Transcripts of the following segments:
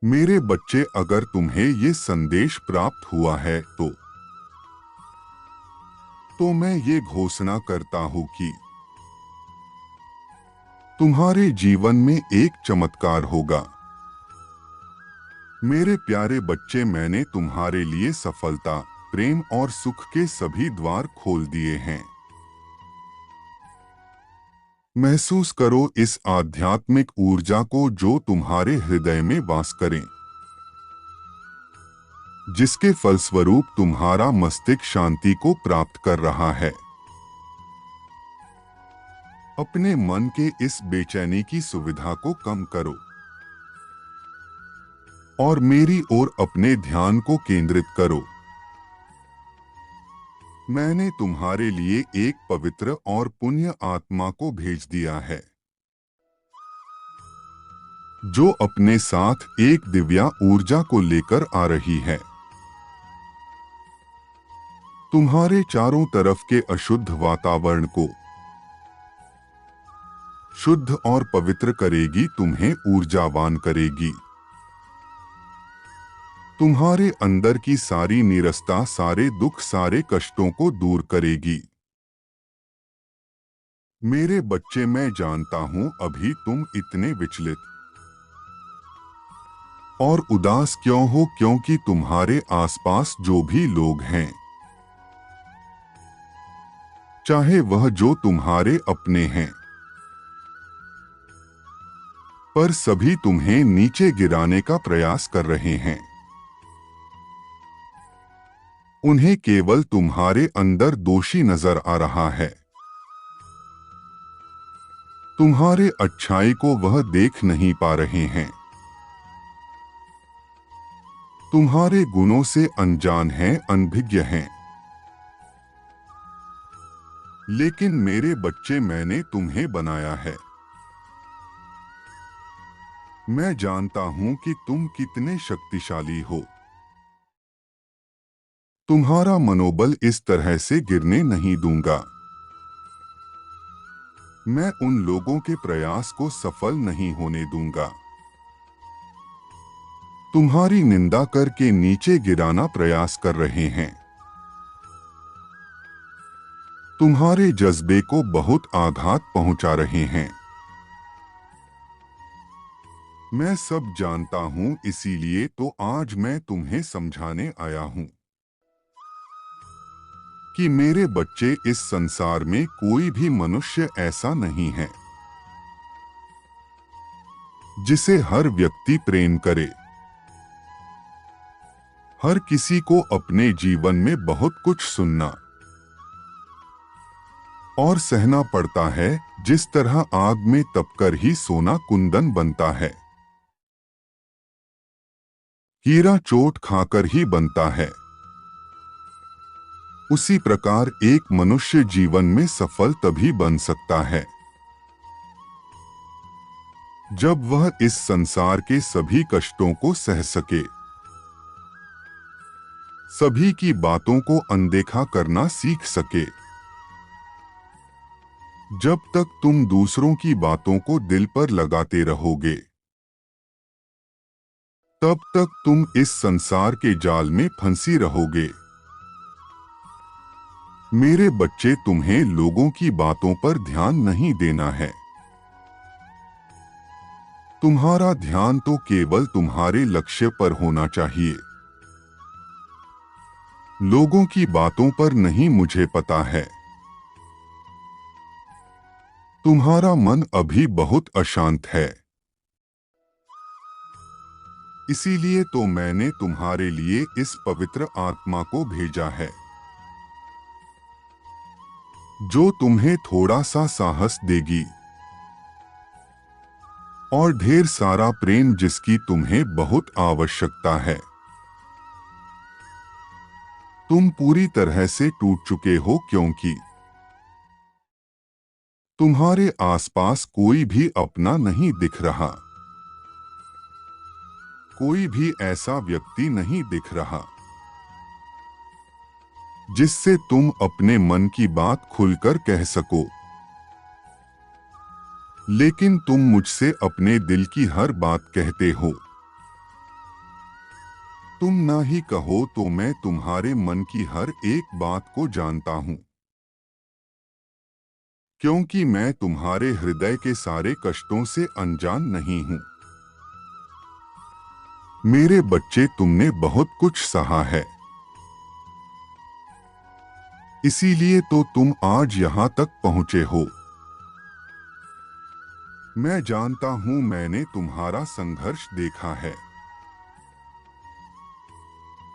मेरे बच्चे, अगर तुम्हें ये संदेश प्राप्त हुआ है तो मैं ये घोषणा करता हूँ कि तुम्हारे जीवन में एक चमत्कार होगा। मेरे प्यारे बच्चे, मैंने तुम्हारे लिए सफलता, प्रेम और सुख के सभी द्वार खोल दिए हैं। महसूस करो इस आध्यात्मिक ऊर्जा को जो तुम्हारे हृदय में वास करें, जिसके फलस्वरूप तुम्हारा मस्तिष्क शांति को प्राप्त कर रहा है। अपने मन के इस बेचैनी की सुविधा को कम करो और मेरी ओर अपने ध्यान को केंद्रित करो। मैंने तुम्हारे लिए एक पवित्र और पुण्य आत्मा को भेज दिया है, जो अपने साथ एक दिव्या ऊर्जा को लेकर आ रही है। तुम्हारे चारों तरफ के अशुद्ध वातावरण को शुद्ध और पवित्र करेगी, तुम्हें ऊर्जावान करेगी। तुम्हारे अंदर की सारी नीरसता, सारे दुख, सारे कष्टों को दूर करेगी। मेरे बच्चे, मैं जानता हूं अभी तुम इतने विचलित और उदास क्यों हो, क्योंकि तुम्हारे आसपास जो भी लोग हैं, चाहे वह जो तुम्हारे अपने हैं, पर सभी तुम्हें नीचे गिराने का प्रयास कर रहे हैं। उन्हें केवल तुम्हारे अंदर दोषी नजर आ रहा है। तुम्हारे अच्छाई को वह देख नहीं पा रहे हैं। तुम्हारे गुणों से अनजान हैं, अनभिज्ञ हैं। लेकिन मेरे बच्चे, मैंने तुम्हें बनाया है। मैं जानता हूं कि तुम कितने शक्तिशाली हो। तुम्हारा मनोबल इस तरह से गिरने नहीं दूंगा। मैं उन लोगों के प्रयास को सफल नहीं होने दूंगा। तुम्हारी निंदा करके नीचे गिराना प्रयास कर रहे हैं। तुम्हारे जज्बे को बहुत आघात पहुंचा रहे हैं। मैं सब जानता हूं, इसीलिए तो आज मैं तुम्हें समझाने आया हूं कि मेरे बच्चे, इस संसार में कोई भी मनुष्य ऐसा नहीं है जिसे हर व्यक्ति प्रेम करे। हर किसी को अपने जीवन में बहुत कुछ सुनना और सहना पड़ता है, जिस तरह आग में तपकर ही सोना कुंदन बनता है, हीरा चोट खाकर ही बनता है। उसी प्रकार एक मनुष्य जीवन में सफल तभी बन सकता है जब वह इस संसार के सभी कष्टों को सह सके, सभी की बातों को अनदेखा करना सीख सके। जब तक तुम दूसरों की बातों को दिल पर लगाते रहोगे, तब तक तुम इस संसार के जाल में फंसी रहोगे। मेरे बच्चे, तुम्हें लोगों की बातों पर ध्यान नहीं देना है। तुम्हारा ध्यान तो केवल तुम्हारे लक्ष्य पर होना चाहिए। लोगों की बातों पर नहीं, मुझे पता है। तुम्हारा मन अभी बहुत अशांत है। इसीलिए तो मैंने तुम्हारे लिए इस पवित्र आत्मा को भेजा है, जो तुम्हें थोड़ा सा साहस देगी और ढेर सारा प्रेम, जिसकी तुम्हें बहुत आवश्यकता है। तुम पूरी तरह से टूट चुके हो, क्योंकि तुम्हारे आसपास कोई भी अपना नहीं दिख रहा। कोई भी ऐसा व्यक्ति नहीं दिख रहा जिससे तुम अपने मन की बात खुलकर कह सको। लेकिन तुम मुझसे अपने दिल की हर बात कहते हो। तुम ना ही कहो तो मैं तुम्हारे मन की हर एक बात को जानता हूँ, क्योंकि मैं तुम्हारे हृदय के सारे कष्टों से अनजान नहीं हूँ। मेरे बच्चे, तुमने बहुत कुछ सहा है, इसीलिए तो तुम आज यहाँ तक पहुँचे हो। मैं जानता हूँ, मैंने तुम्हारा संघर्ष देखा है।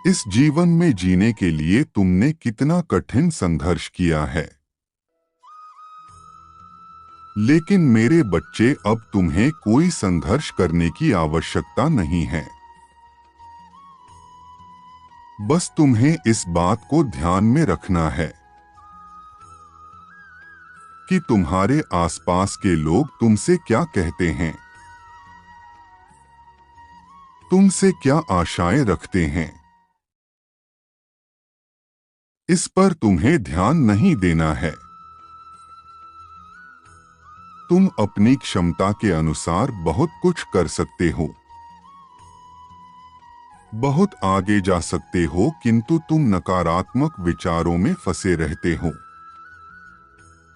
इस जीवन में जीने के लिए तुमने कितना कठिन संघर्ष किया है। लेकिन मेरे बच्चे, अब तुम्हें कोई संघर्ष करने की आवश्यकता नहीं है। बस तुम्हें इस बात को ध्यान में रखना है कि तुम्हारे आसपास के लोग तुमसे क्या कहते हैं, तुमसे क्या आशाएं रखते हैं। इस पर तुम्हें ध्यान नहीं देना है। तुम अपनी क्षमता के अनुसार बहुत कुछ कर सकते हो, बहुत आगे जा सकते हो, किंतु तुम नकारात्मक विचारों में फंसे रहते हो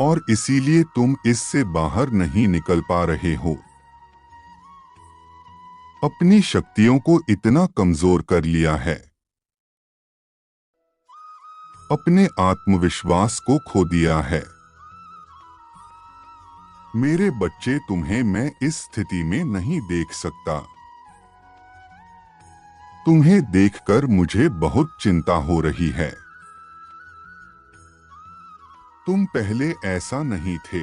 और इसीलिए तुम इससे बाहर नहीं निकल पा रहे हो। अपनी शक्तियों को इतना कमजोर कर लिया है, अपने आत्मविश्वास को खो दिया है। मेरे बच्चे, तुम्हें मैं इस स्थिति में नहीं देख सकता। तुम्हें देखकर मुझे बहुत चिंता हो रही है। तुम पहले ऐसा नहीं थे।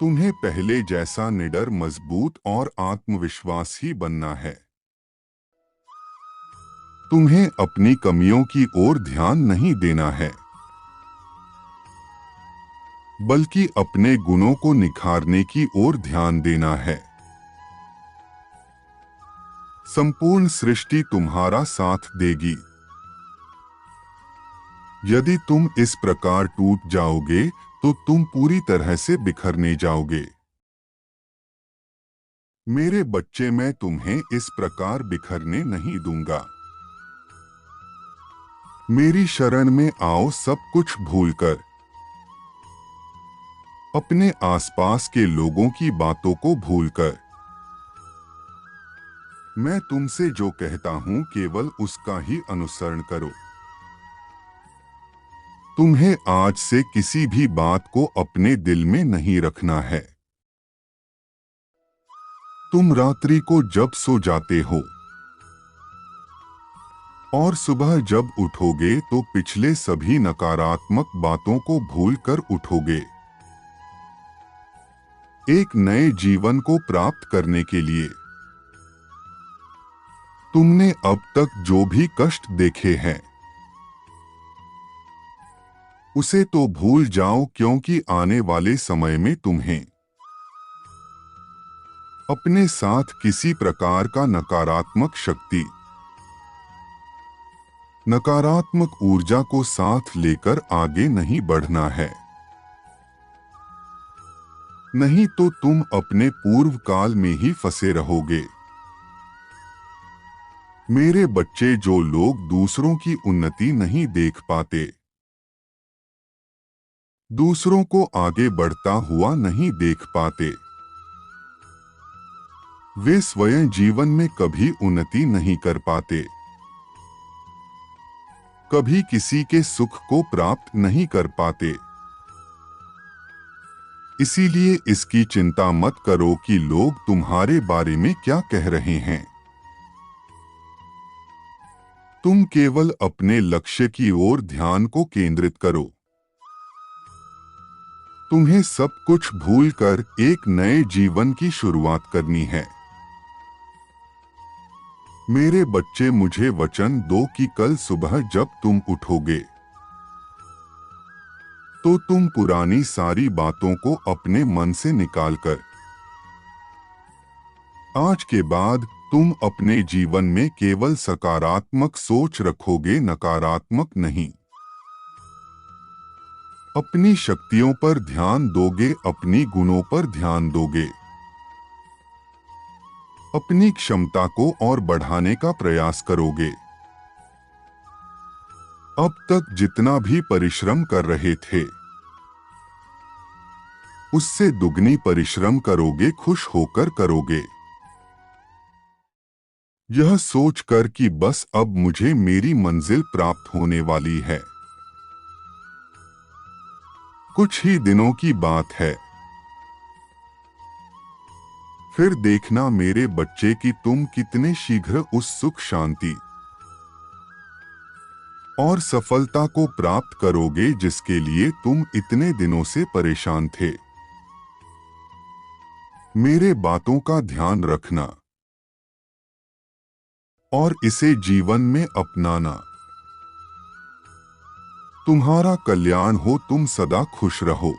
तुम्हें पहले जैसा निडर, मजबूत और आत्मविश्वासी बनना है। तुम्हें अपनी कमियों की ओर ध्यान नहीं देना है, बल्कि अपने गुणों को निखारने की ओर ध्यान देना है। संपूर्ण सृष्टि तुम्हारा साथ देगी। यदि तुम इस प्रकार टूट जाओगे तो तुम पूरी तरह से बिखरने जाओगे। मेरे बच्चे, मैं तुम्हें इस प्रकार बिखरने नहीं दूंगा। मेरी शरण में आओ, सब कुछ भूलकर। अपने आसपास के लोगों की बातों को भूलकर। मैं तुमसे जो कहता हूं केवल उसका ही अनुसरण करो। तुम्हें आज से किसी भी बात को अपने दिल में नहीं रखना है। तुम रात्रि को जब सो जाते हो और सुबह जब उठोगे तो पिछले सभी नकारात्मक बातों को भूलकर उठोगे, एक नए जीवन को प्राप्त करने के लिए। तुमने अब तक जो भी कष्ट देखे हैं उसे तो भूल जाओ, क्योंकि आने वाले समय में तुम्हें अपने साथ किसी प्रकार का नकारात्मक शक्ति, नकारात्मक ऊर्जा को साथ लेकर आगे नहीं बढ़ना है। नहीं तो तुम अपने पूर्व काल में ही फंसे रहोगे। मेरे बच्चे, जो लोग दूसरों की उन्नति नहीं देख पाते, दूसरों को आगे बढ़ता हुआ नहीं देख पाते, वे स्वयं जीवन में कभी उन्नति नहीं कर पाते, कभी किसी के सुख को प्राप्त नहीं कर पाते। इसीलिए इसकी चिंता मत करो कि लोग तुम्हारे बारे में क्या कह रहे हैं। तुम केवल अपने लक्ष्य की ओर ध्यान को केंद्रित करो। तुम्हें सब कुछ भूलकर एक नए जीवन की शुरुआत करनी है। मेरे बच्चे, मुझे वचन दो कि कल सुबह जब तुम उठोगे तो तुम पुरानी सारी बातों को अपने मन से निकालकर आज के बाद तुम अपने जीवन में केवल सकारात्मक सोच रखोगे, नकारात्मक नहीं। अपनी शक्तियों पर ध्यान दोगे, अपनी गुणों पर ध्यान दोगे। अपनी क्षमता को और बढ़ाने का प्रयास करोगे। अब तक जितना भी परिश्रम कर रहे थे, उससे दुगनी परिश्रम करोगे, खुश होकर करोगे। यह सोचकर कि बस अब मुझे मेरी मंजिल प्राप्त होने वाली है। कुछ ही दिनों की बात है, फिर देखना मेरे बच्चे कि तुम कितने शीघ्र उस सुख, शांति और सफलता को प्राप्त करोगे जिसके लिए तुम इतने दिनों से परेशान थे। मेरे बातों का ध्यान रखना और इसे जीवन में अपनाना। तुम्हारा कल्याण हो, तुम सदा खुश रहो।